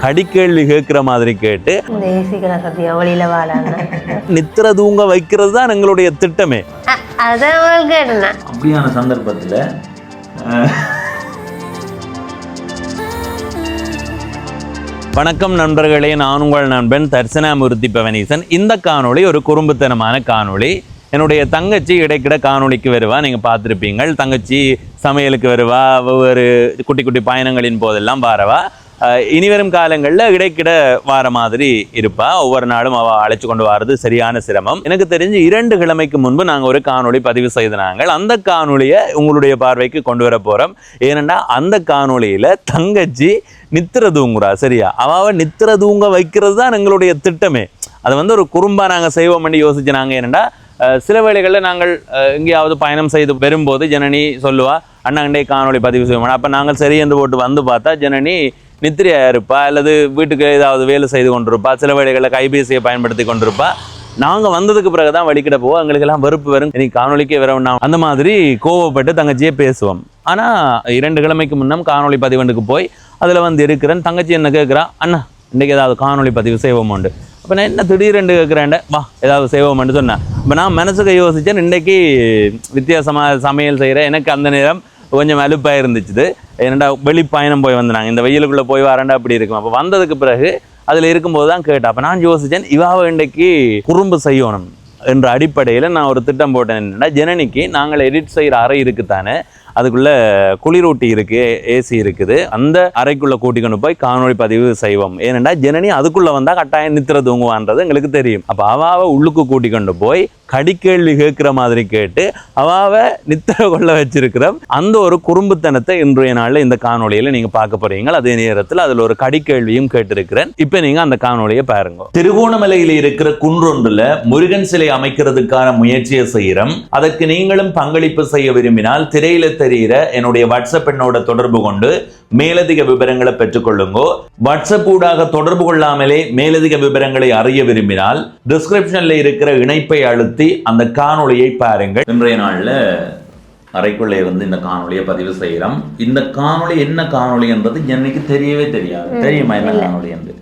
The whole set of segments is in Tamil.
கடிக்கேள்வி கேட்கிற மாதிரி கேட்டு நித்திர தூங்க வைக்கிறது தான் எங்களுடைய திட்டமே. அப்படியான சந்தர்ப்பத்தில் வணக்கம் நண்பர்களே, நான் உங்கள் நண்பன் தர்சனாமூர்த்தி பவனீசன். இந்த காணொளி ஒரு குறும்புத்தனமான காணொளி. என்னுடைய தங்கச்சி இடைக்கிட காணொளிக்கு வருவா, நீங்கள் பார்த்துருப்பீங்கள். தங்கச்சி சமையலுக்கு வருவா, ஒவ்வொரு குட்டி குட்டி பயணங்களின் போதெல்லாம் வாரவா. இனிவரும் காலங்களில் இடைக்கிட வார மாதிரி இருப்பா. ஒவ்வொரு நாளும் அவள் அழைச்சி கொண்டு வர்றது சரியான சிரமம். எனக்கு தெரிஞ்சு 2 கிழமைக்கு முன்பு நாங்கள் ஒரு காணொளி பதிவு செய்தாங்க. அந்த காணொளியை உங்களுடைய பார்வைக்கு கொண்டு வர போகிறோம். ஏனெண்டா அந்த காணொளியில் தங்கச்சி நித்திர தூங்குறா. சரியா, அவள் நித்திர தூங்க வைக்கிறது தான் எங்களுடைய திட்டமே. அதை ஒரு குறும்பாக நாங்கள் செய்வோம் பண்ணி யோசிச்சு நாங்கள். ஏனெண்டா சில வேளைகளில் நாங்கள் எங்கேயாவது பயணம் செய்து வரும்போது ஜனனி சொல்லுவா, அண்ணாண்டே காணொளி பதிவு செய்வோம். அப்போ நாங்கள் சரி என்று போட்டு வந்து பார்த்தா ஜனனி நித்திரையாக இருப்பா, அல்லது வீட்டுக்கு ஏதாவது வேலை செய்து கொண்டிருப்பா, சில வேளைகளில் கைபேசியை பயன்படுத்தி கொண்டிருப்பா. நாங்கள் வந்ததுக்கு பிறகு தான் வலிக்கிட போவோம். எங்களுக்கெல்லாம் வெறுப்பு வரும், இன்னைக்கு காணொலிக்கே வரவுன்னா அந்த மாதிரி கோவப்பட்டு தங்கச்சியே பேசுவோம். ஆனால் 2 கிழமைக்கு முன்னம் காணொலி பதிவண்டுக்கு போய் அதில் இருக்கிறேன். தங்கச்சி என்ன கேட்குறா, அண்ணா இன்றைக்கி ஏதாவது காணொலி பதிவு செய்வோமோண்டு. அப்போ நான் என்ன திடீரெண்டு கேட்குறேன்ட, வா ஏதாவது செய்வோம்னு சொன்னேன். இப்போ நான் மனசுக்கு யோசித்தேன், இன்றைக்கி வித்தியாசமாக சமையல் செய்கிற எனக்கு அந்த நேரம் கொஞ்சம் அலுப்பாக இருந்துச்சு. ஏன்னா வெளிப்பயணம் போய் வந்தாங்க, இந்த வெயிலுக்குள்ளே போய் வரேன்டா அப்படி இருக்கும். அப்போ வந்ததுக்கு பிறகு அதில் இருக்கும்போது தான் கேட்டேன். அப்போ நான் யோசித்தேன், இவாவை இன்றைக்கு குறும்பு செய்யணும் என்ற அடிப்படையில் நான் ஒரு திட்டம் போட்டேன். என்னென்னா, ஜனனிக்கு நாங்கள் எடிட் செய்கிற அறை இருக்குத்தானே, அதுக்குள்ளே குளிரூட்டி இருக்குது, ஏசி இருக்குது, அந்த அறைக்குள்ளே கூட்டி கொண்டு போய் காணொலி பதிவு செய்வோம். ஏனெண்டா ஜனனி அதுக்குள்ளே வந்தால் கட்டாயம் நித்திர தூங்குவான்றது எங்களுக்கு தெரியும். அப்போ அவாவை உள்ளுக்கு கூட்டி கொண்டு போய் கடிக்கேள்வி கேட்குற மாதிரி கேட்டு அவாவை நித்திர கொள்ள வச்சிருக்கிறோம். அந்த ஒரு குறும்புத்தனத்தை இன்றைய நாளில் இந்த காணொலியில் நீங்கள் பார்க்க போறீங்க. அதே நேரத்தில் அதில் ஒரு கடிக்கேள்வியும் கேட்டிருக்கிறேன். இப்போ நீங்கள் அந்த காணொலியை பாருங்க. திருகோணமலையில் இருக்கிற குன்றொன்றுல முருகன் சிலை அமைக்கிறதுக்கான முயற்சியை செய்கிறோம். அதற்கு நீங்களும் பங்களிப்பு செய்ய விரும்பினால் திரையில தெரிகிற என்னுடைய வாட்ஸ்அப் எண்ணோட தொடர்பு கொண்டு மேலதிக விவரங்களை பெற்றுக்கொள்ளுங்க. வாட்ஸ்அப் ஊடாக தொடர்பு கொள்ளாமலே மேலதிக விவரங்களை அறிய விரும்பினால் டிஸ்கிரிப்ஷன்ல இருக்கிற இணைப்பை அழுத்தி அந்த காணொளியை பாருங்கள். இன்றைய நாள்ல அறைக்குள்ளே இந்த காணொளியை பதிவு செய்கிறோம். இந்த காணொளி என்ன காணொளி என்றது எனக்கு தெரியவே தெரியாது. தெரியுமா என்ன காணொளி என்று?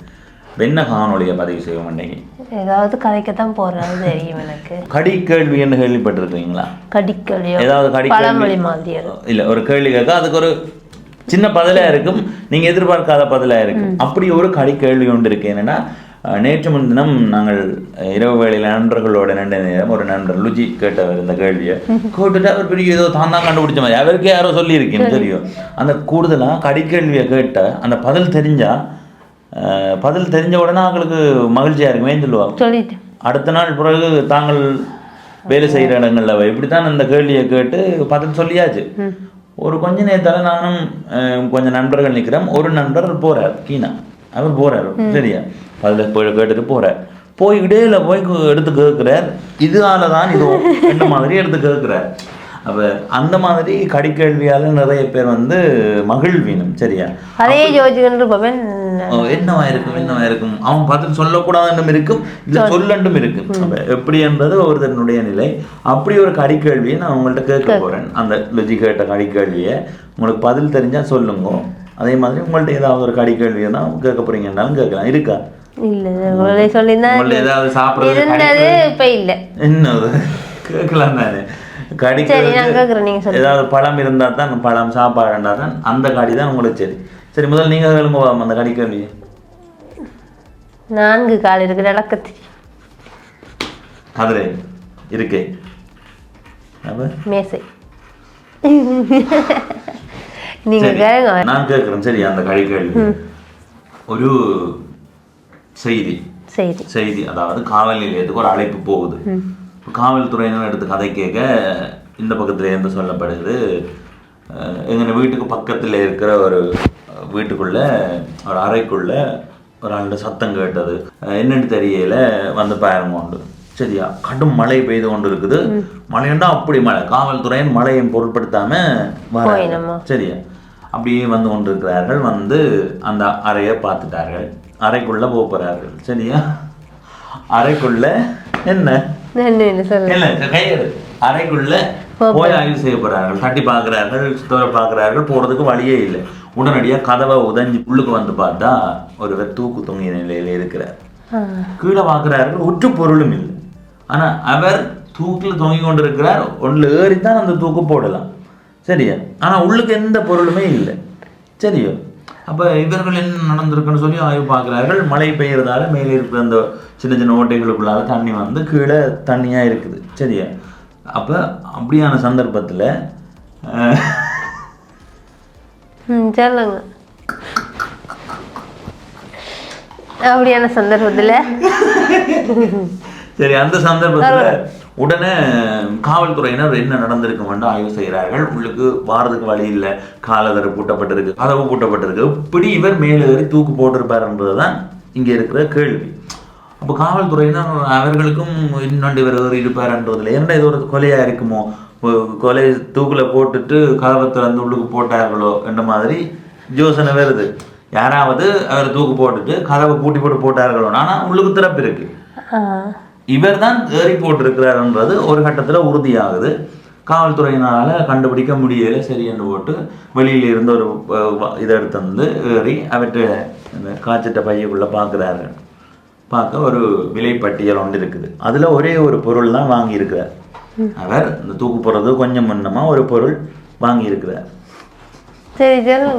என்ன காணொளியை பதிவு செய்வோம் இன்னைக்கு? ஏதாவது கதைக்கத்தான் போறது தெரியும் எனக்கு. கடிக்கேள்வி என்று கேள்விப்பட்டிருக்கீங்களா? கடிக்கேள்வி ஏதாவது கடிக்கேள்வி இல்ல, ஒரு கேள்வி கேட்க அதுக்கு ஒரு சின்ன பதிலா இருக்கும், நீங்க எதிர்பார்க்காத பதிலா இருக்கும். அப்படி ஒரு கடிக்கேள்வி ஒன்று இருக்கு. என்னன்னா, நேற்று முன்தினம் நாங்கள் இரவு வேளையில் நண்பர்களோட நேரம் ஒரு நண்பர் லுஜி கேட்டவர் இந்த கேள்வியை கேட்டுட்டு அவர் பெரிய ஏதோ தான் கண்டுபிடிச்ச மாதிரி அவருக்கு யாரோ சொல்லியிருக்கேன்னு தெரியும். அந்த கூடுதலாக கடிக்கேள்வியை கேட்ட அந்த பதில் தெரிஞ்ச உடனே அவங்களுக்கு மகிழ்ச்சியா இருக்குமே சொல்லுவாங்க. அடுத்த நாள் பிறகு தாங்கள் வேலை செய்கிற இடங்கள்ல இப்படித்தான் அந்த கேள்வியை கேட்டு பதில் சொல்லியாச்சு. ஒரு கொஞ்ச நேரத்தால நானும் கொஞ்சம் நண்பர்கள் நிற்கிறோம். ஒரு நண்பர் போறார், கீனா அவர் போறாரு. சரியா, அதில் கேட்டுட்டு போறார். போய் இடையில போய் எடுத்து கேட்கிறார், இதுனால தான் இது என்ன மாதிரி எடுத்து கேட்கிறார். அப்ப அந்த மாதிரி கடிக்கேள்வியால நிறைய பேர் மகிழ்வீனும். சரியா, அதே என்னவா இருக்கும் அவன் பார்த்து சொல்லக்கூடாதுன்னு இருக்கும், இல்ல சொல்லண்டும் இருக்கும். அப்ப எப்படி என்றது ஒருத்தனுடைய நிலை. அப்படி ஒரு கடிக்கேள்வியை நான் உங்கள்கிட்ட கேட்க போறேன். அந்த லொஜி கேட்ட கடிக்கேள்வியை உங்களுக்கு பதில் தெரிஞ்சா சொல்லுங்க. அதே மாதிரி உங்கள்ட்ட ஏதாவது ஒரு கடிக்கேள்வியை தான் கேட்க போறீங்கன்னாலும் கேட்கலாம். இருக்கா? ஏதாவது சாப்பிடுறது என்ன கேட்கலாம் தானே. ஏதாவது பழம் இருந்தா தான், பழம் சாப்பாடு இருந்தா தான் அந்த காடி தான் உங்களுக்கு சரி. சரி, முதல்ல நீங்க கேளுங்க அந்த காடி கேள்வி. 4 கால் இருக்கு, நடக்கத்து அதுல இருக்கே மேசை. நீங்க கேளுங்க, நான் கேட்கிறேன். சரி, அந்த காடி கேள்வி ஒரு செய்தி, அதாவது காவல் நிலையத்துக்கு ஒரு அழைப்பு போகுது. காவல்துறையினர் எடுத்து கதை கேட்க இந்த பக்கத்துல இருந்து சொல்லப்படுது, எங்க வீட்டுக்கு பக்கத்தில் இருக்கிற ஒரு வீட்டுக்குள்ள ஒரு அறைக்குள்ள ஒரு ஆண்டு சத்தம் கேட்டது, என்னன்னு தெரியல, பாருங்க உண்டு. சரியா, கடும் மழை பெய்து கொண்டு இருக்குது. மழைண்டா அப்படி மழை, காவல்துறையின் மழையும் பொருட்படுத்தாம வர. சரியா, அப்படியே கொண்டிருக்கிறார்கள். அந்த அறையை பார்த்துட்டார்கள். அறைக்குள்ள போகிறார்கள். சரியா, அறைக்குள்ள என்ன கையெடு, அறைக்குள்ள போய் ஆய்வு செய்யப்படுறார்கள், தட்டி பார்க்கிறார்கள், பார்க்கிறார்கள், போறதுக்கு வழியே இல்லை. உடனடியாக கதவை உதஞ்சி உள்ளுக்கு வந்து பார்த்தா ஒருவர் தூக்கு தொங்கிய நிலையில இருக்கிறார். கீழே பார்க்கிறார்கள், உற்று பொருளும் இல்லை. ஆனா அவர் தூக்கில் தொங்கி கொண்டு இருக்கிறார். ஒன்றில் ஏறித்தான் அந்த தூக்கு போடலாம், சரியா? ஆனா உள்ளுக்கு எந்த பொருளுமே இல்லை, சரியோ? அப்ப இவர்கள் என்ன நடந்திருக்குன்னு சொல்லி ஆய்வு பார்க்கிறார்கள். மழை பெய்யறதால மேலே இருக்கிற அந்த சின்ன சின்ன ஓட்டைகளுக்குள்ளால தண்ணி வந்து கீழே தண்ணியா இருக்குது, சரியா? அப்ப அப்படியான சந்தர்ப்பத்துல சொல்லுங்க. அப்படியான சந்தர்ப்பத்துல சரி, அந்த சந்தர்ப்பத்துல உடனே காவல்துறையினர் என்ன நடந்திருக்கும் ஆய்வு செய்கிறார்கள். உள்ளுக்கு வாரதுக்கு வழி இல்லை, காலதரை பூட்டப்பட்டிருக்கு, கதவு பூட்டப்பட்டிருக்கு. இப்படி இவர் மேலே ஏறி தூக்கு போட்டிருப்பாருன்றதுதான் இங்க இருக்கிற கேள்வி. அப்போ காவல்துறையினர் அவர்களுக்கும் இன்னொன்று இவர் ஏறி இருப்பாருன்றதுல என்ன இது ஒரு கொலையா இருக்குமோ, கொலை தூக்குல போட்டுட்டு கதவை திறந்து உள்ளுக்கு போட்டார்களோ என்ற மாதிரி யோசனை வருது. யாராவது அவர் தூக்கு போட்டுட்டு கதவை பூட்டி போட்டு போட்டார்களோ, ஆனா உள்ளுக்கு திறப்பு இருக்கு, இவர் தான் ஏறி போட்டிருக்கிறாருன்றது ஒரு கட்டத்துல உறுதியாகுது. காவல்துறையினால கண்டுபிடிக்க முடியல, சரி என்று போட்டு வெளியில இருந்து ஒரு இதை எடுத்து வந்து ஏறி அவற்றை இந்த காய்ச்சிட்ட பையக்குள்ள பார்க்குறார்கள். பார்க்க ஒரு விலைப்பட்டியல் ஒன்று இருக்குது. அதுல ஒரே ஒரு பொருள் தான் வாங்கி இருக்கிறார். அவர் இந்த தூக்கு போறது கொஞ்சம் முன்னமா ஒரு பொருள் வாங்கி இருக்கிறார். சரி சரி,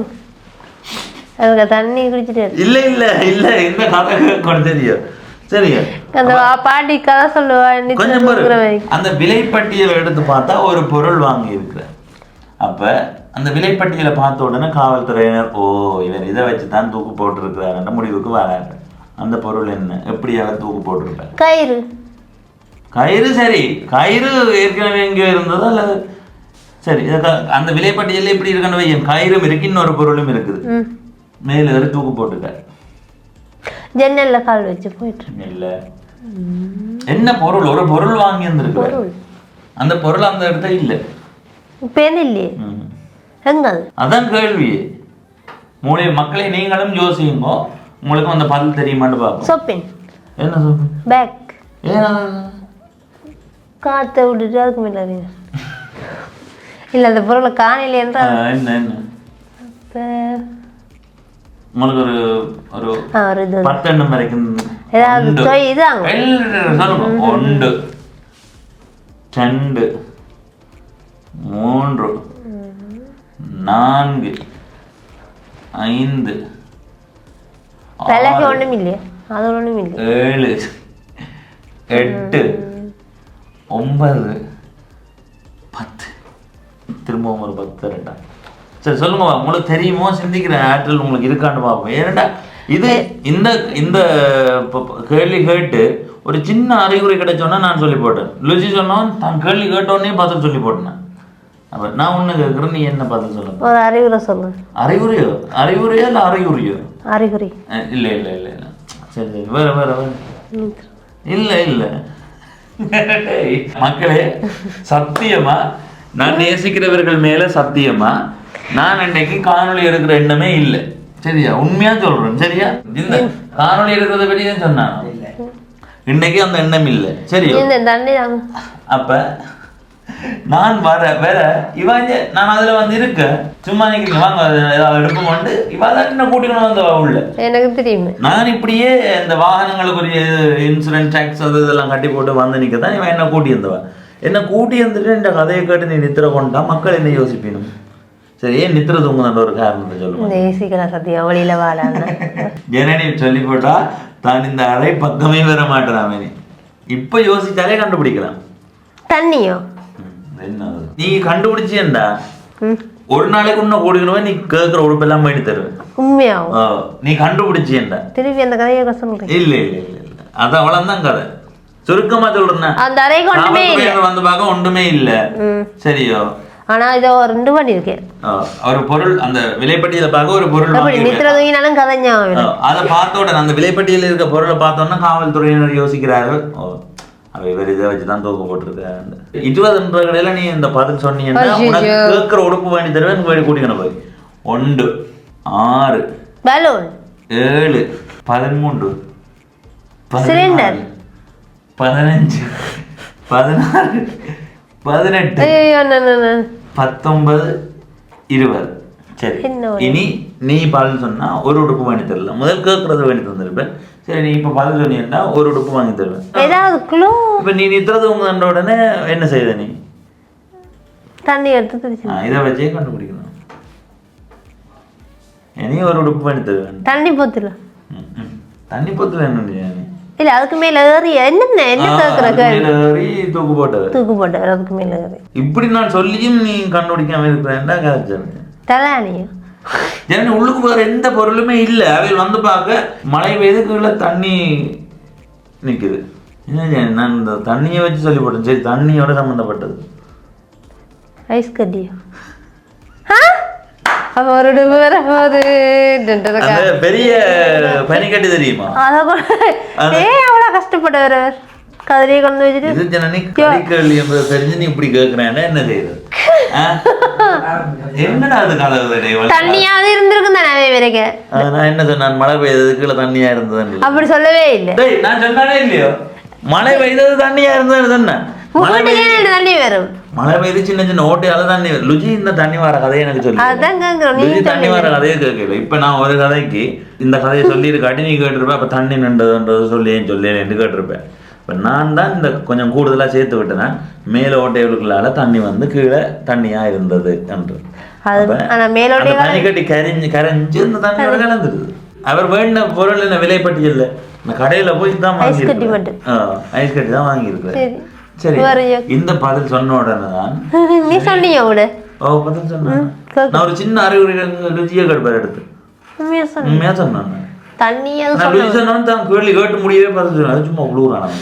அதுக்கு தண்ணி குடிச்சிட்டு இல்ல இல்ல இல்ல இந்த கதை கொஞ்சம் தெரியும், சரியா? அந்த பாட்டி கதை சொல்லுவா. கொஞ்சம் அந்த விலைப்பட்டியலை எடுத்து பார்த்தா ஒரு பொருள் வாங்கி இருக்கிறார். அப்ப அந்த விலைப்பட்டியலை பார்த்த உடனே காவல்துறையினர் ஓ இவர் இதை வச்சுதான் தூக்கு போட்டு இருக்கிறார் முடிவுக்கு வராங்க. அந்த பொருள் என்ன, எப்படி அவர் தூக்கு போட்டிருப்பார்? கயிறு. கயிறு, சரி. கயிறு ஏற்கனவே எங்கே இருந்ததோ அல்லது சரி, அந்த விலைப்பட்டியல எப்படி இருக்கணும் வையன், கயிறும் இருக்கு, இன்னொரு பொருளும் இருக்குது. மேல ஏறி தூக்கு போட்டுட்டார். ஜன்னல்ல கால் வச்சு போயிட்டு இல்ல, என்ன பொருள், ஒரு பொருள் வாங்கி இருந்திருக்கு, அந்த பொருள் அந்த இடத்துல இல்ல. பேன் இல்லையே, எங்க? அதான் கேள்வி. மூளை மக்களை நீங்களும் யோசியுங்க, உங்களுக்கு அந்த பதில் தெரியுமான்னு பார்ப்போம். ஷாப்பிங். என்ன ஷாப்பிங்? பேக். ஏன் காற்றை விட்டுட்டு அதுக்கு மேல இல்ல அந்த பொருளை காணையில என்றால் என்ன என்ன உங்களுக்கு ஒரு ஒரு 10 எண்ணம் வரைக்கும் ஏதாவது இதாங்க சொல்லுங்க. 1 2 3 4 5 விலகி ஒண்ணும் இல்லையா, அது ஒண்ணும் இல்லை. 7 8 9 10 திரும்பவும் ஒரு 10 ரெண்டா. சரி சொல்லுங்க, உங்களுக்கு தெரியுமோ சிந்திக்கிற ஆற்றல் உங்களுக்கு இருக்கான்னு பார்ப்போம். ஏன்டா இது இந்த இந்த கேள்வி கேட்டு ஒரு சின்ன அறிகுறி கிடைச்சோன்னா நான் சொல்லி போட்டேன். லுசி சொன்னோம், தான் கேள்வி கேட்டோடனே பதில் சொல்லி போட்டேன். அப்ப நான் ஒண்ணு கேட்குறேன், நீ என்ன பதில் சொல்லுங்க. ஒரு அறிகுறி சொல்லு. அறிகுறியோ? அறிகுறியோ இல்லை அறிகுறியோ? அறிகுறி. இல்ல இல்ல இல்ல இல்ல சரி சரி, வேற வேற வேற இல்ல இல்ல. மக்களே, சத்தியமா நான் நேசிக்கிறவர்கள் மேல சத்தியமா நான் இன்னைக்கு காணொளி எடுக்கிற எண்ணமே இல்லை, சரியா? உண்மையா சொல்றேன், சரியா? இந்த காணொளி எடுக்கிறத பற்றி தான் சொன்னான், இன்னைக்கு அந்த எண்ணம் இல்லை, சரியா? அப்ப நான் வேற இவாஞ்ச நான் அதுல வந்து இருக்க சும்மா நிக்கிறீங்க, வாங்க ஏதாவது எடுப்போம் கொண்டு இவாதான் என்ன கூட்டிக்கணும் வந்தவா உள்ள. எனக்கு தெரியும், நான் இப்படியே இந்த வாகனங்களுக்குரிய இன்சூரன்ஸ் டாக்ஸ் அது இதெல்லாம் கட்டி போட்டு வந்து நிக்கதான் இவன் என்ன கூட்டி இருந்தவன். என்ன கூட்டி இருந்துட்டு இந்த கதையை கேட்டு நீ நித்திர கொண்டா மக்கள் என்ன யோசிப்பீனும்? சரி, ஏன் நித்திர தூங்குன்ற ஒரு காரணத்தை சொல்லுங்க. சத்தியம் வழியில வாழ ஜனனி சொல்லி போட்டா தான் இந்த அறை பக்கமே வர மாட்டேன். இப்ப யோசிச்சாலே கண்டுபிடிக்கலாம். தண்ணியோ என்ன நீ கண்டுபிடிச்சேன்டா ஒரு நாளைக்கு இன்னும் கூடிக்கணும், நீ கேட்கிற உடுப்பு எல்லாம் பண்ணி தருவேன். உண்மையாவும் நீ கண்டுபிடிச்சேன்டா. திருப்பி அந்த கதையை சொல்றேன். இல்ல இல்ல இல்ல இல்ல, அது அவ்வளவுதான் கதை. சுருக்கமா சொல்றேன், அந்த அறைக்கு ஒண்ணுமே இல்ல, வந்து பார்க்க ஒன்றுமே இல்ல, சரியோ? ஆனா இதோ 2 பண்ணி இருக்கேன். ஒரு பொருள் அந்த விலைப்பட்டியலை பார்க்க ஒரு பொருள் நித்திரதுனாலும் கதைஞ்சா அதை பார்த்த உடனே அந்த விலைப்பட்டியல இருக்க பொருளை பார்த்தோன்னா காவல்துறையினர் யோசிக்கிறார்கள், இவர் இதை வச்சுதான் தூக்கு போட்டிருக்காரு. 20 கடையில நீ இந்த பதில் சொன்னீங்கன்னா உனக்கு கேட்கிற உடுப்பு வாங்கி தருவேன், போய் கூட்டிக்கணும். போய் 1 6 7 13 15 16 18 ஐயோ 19 20 சரி என்ன இனி நீ பதில் சொன்னா ஒரு உடுப்பு வாங்கி தரலாம் முதல் கேட்கறது வாங்கி தந்திருப்பேன் சரி நீ இப்ப பதில் சொன்னீங்கன்னா ஒரு உடுப்பு வாங்கி தருவேன் ஏதாவது குளூ இப்ப நீ நித்துறது உங்க கண்ட உடனே என்ன செய்த நீ தண்ணி எடுத்து தெளிச்சு இதை வச்சே கண்டுபிடிக்கணும் இனி ஒரு உடுப்பு வாங்கி தருவேன் தண்ணி போத்துல தண்ணி பொத்துல என்ன நீ இல்ல அதுக்கு மேல ஏறி என்ன கேக்குற தூக்கு போட்டது தூக்கு போட்டவர் அதுக்கு மேல ஏறி இப்படி நான் சொல்லியும் நீ கண்டுபிடிக்காம இருக்கிறேன்டா கதை தலானியும் ஜனனி உள்ளுக்கு வேற எந்த பொருளுமே இல்ல அவையில் வந்து பார்க்க மழை பெய்துக்குள்ள தண்ணி நிக்குது நான் இந்த தண்ணியை வச்சு சொல்லி போட்டேன் சரி தண்ணியோட சம்பந்தப்பட்டது ஐஸ் கட்டியா அப்ப ஒரு உடுப்பு வர போகுது பெரிய பனிக்கட்டி தெரியுமா அவ்வளவு கஷ்டப்பட்டவர் கதிரியை கொண்டு வச்சுட்டு இது ஜனனி கடிக்கல் என்பதை தெரிஞ்சு நீ இப்படி கேட்கிறேன்னா என்ன செய்யுது என்னடா அது கலவுதே தண்ணியாவது இருந்திருக்கும் தானே வரைக்கும் நான் என்ன சொன்னேன் மழை பெய்ததுக்குள்ள தண்ணியா இருந்தது அப்படி சொல்லவே இல்லை நான் சொன்னானே இல்லையோ மழை பெய்தது தண்ணியா இருந்தது தானே தண்ணி வரும் மழை பெய்து சின்ன சின்ன ஓட்டையால தண்ணி வரும் லுஜி இந்த தண்ணி வர கதையை எனக்கு சொல்லி லுஜி தண்ணி வர கதையை கேட்கல இப்ப நான் ஒரு கதைக்கு இந்த கதையை சொல்லியிருக்காட்டி நீ கேட்டிருப்பேன் அப்ப தண்ணி நின்றதுன்றது சொல்லேன்னு கேட்டிருப்பேன் இப்போ நான் தான் இந்த கொஞ்சம் கூடுதலாக சேர்த்து விட்டேன் மேலே ஓட்டைகளுக்குள்ளால தண்ணி வந்து கீழே தண்ணியா இருந்தது என்று தண்ணி கட்டி கரைஞ்சு இந்த தண்ணியோட கலந்துருது அவர் வேண்ட பொருள் என்ன விலைப்பட்டியல்ல இந்த கடையில போய் தான் வாங்கியிருக்கேன் ஐஸ் கட்டி தான் வாங்கியிருக்கேன் சரி இந்த பதில் சொன்ன உடனே தான் நீ சொன்னீங்க விட பதில் சொன்னேன் நான் ஒரு சின்ன அறிகுறி ருச்சியை கடுப்பார் எடுத்து உண்மையா சொன்னேன் தண்ணியா தான் கேள்வி கேட்டு முடியவே பதில் சொன்னேன் அது சும்மா உழுவுறான்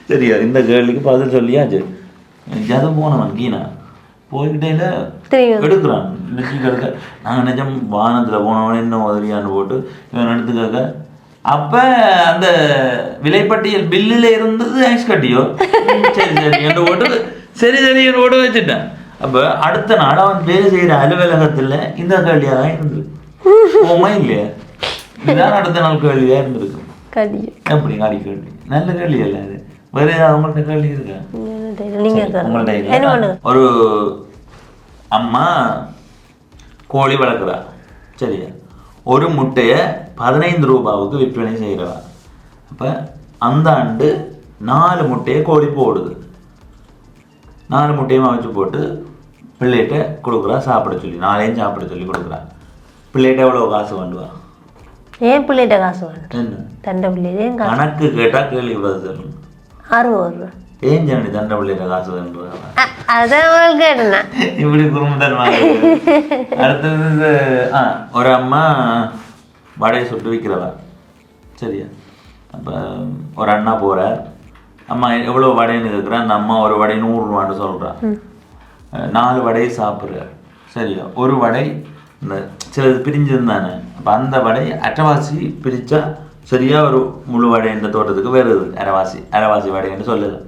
சரியா இந்த கேள்விக்கு பதில் சொல்லியாச்சு ஜதம் போனவன் கீனா போய்கிட்டே எடுக்கிறான் எடுக்க நாங்கள் நிஜம் வானத்தில் போனவன் என்ன உதவியான்னு போட்டு இவன் எடுத்துக்காக்க அப்போ அந்த விலைப்பட்டியல் பில்லில் இருந்தது ஐஸ் கட்டியோ சரி சரி என்று போட்டு சரி என்று போட்டு வச்சுட்டேன் அப்போ அடுத்த நாள் அவன் வேலை செய்கிற அலுவலகத்தில் இந்த கேள்வியாக தான் இருந்திருக்கு போமா இல்லையா இதுதான் அடுத்த நாள் கேள்வியாக இருந்திருக்கு எப்படி காடி கேள்வி நல்ல கேள்வி இல்லை அது வேற ஏதாவது உங்கள்கிட்ட கேள்வி இருக்கா உங்கள்கிட்ட ஒரு அம்மா கோழி வளர்க்குறா சரியா ஒரு முட்டையை 15 ரூபாவுக்கு விற்பனை செய்கிறவா அப்போ அந்த ஆண்டு 4 முட்டையை கோழி போடுது 4 முட்டையும் வச்சு போட்டு பிள்ளைகிட்ட கொடுக்குறா சாப்பிட சொல்லி 4ஐயும் சாப்பிட சொல்லி கொடுக்குறா பிள்ளைகிட்ட எவ்வளோ காசு வேண்டுவா ஏன் பிள்ளைகிட்ட காசு வேணும் என்ன தண்டை பிள்ளை கணக்கு கேட்டால் கேள்வி பதில் சொல்லணும் 60 ரூபா ஏன் ஜனனி தண்டை பிள்ளைகிட்ட காசு வேண்டுவா அதான் கேட்டேன் இப்படி குடும்பம் அடுத்தது ஒரு அம்மா வடையை சுட்டு விற்கிறவா சரியா அப்போ ஒரு அண்ணா போகிறார் அம்மா எவ்வளோ வடைன்னு கேட்குறா அந்த அம்மா ஒரு வடை 100 ரூபான்னு சொல்கிறா 4 வடையை சாப்பிட்றார் சரியா ஒரு வடை இந்த சிலது பிரிஞ்சிருந்தானே அப்போ அந்த வடை அரைவாசி பிரித்தா சரியாக ஒரு முழு வடை இந்த தோட்டத்துக்கு வருது அரைவாசி வடைன்னு சொல்லுது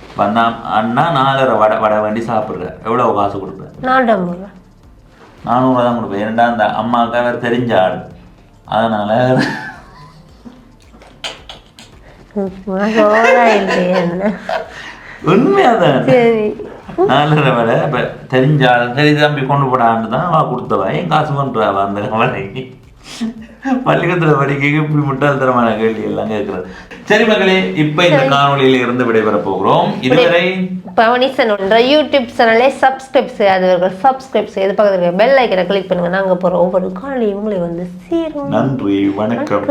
இப்போ அந்த அண்ணா 4.5 வடை வேண்டி சாப்பிட்றார் எவ்வளோ காசு கொடுப்பேன் 400 தான் கொடுப்பேன் ஏன்டா அந்த அம்மாவுக்கு அவர் தெரிஞ்ச ஆள் அதனால உண்மையாதான் 4.5 வடை இப்போ தெரிஞ்ச ஆள் சரி தம்பி கொண்டு போடான்னு தான் அவள் கொடுத்தவா என் காசு பண்ணுறாவா அந்த வடைக்கு பள்ளிக்கூடத்தில் படிக்க இப்படி முட்டாள்தரமான கேள்வி எல்லாம் கேட்கறது சரி மகளே இப்ப இந்த காணொலியில இருந்து விடைபெற போகிறோம் இதுவரை பவனிசன் யூடியூப் சேனலை சப்ஸ்கிரைப் செய்யாதவர்கள் சப்ஸ்கிரைப் செய்து பக்கத்துல பெல் ஐக்கனை கிளிக் பண்ணுங்க நாங்க போற ஒவ்வொரு காணொலியும் உங்களை வந்து சேரும் நன்றி வணக்கம்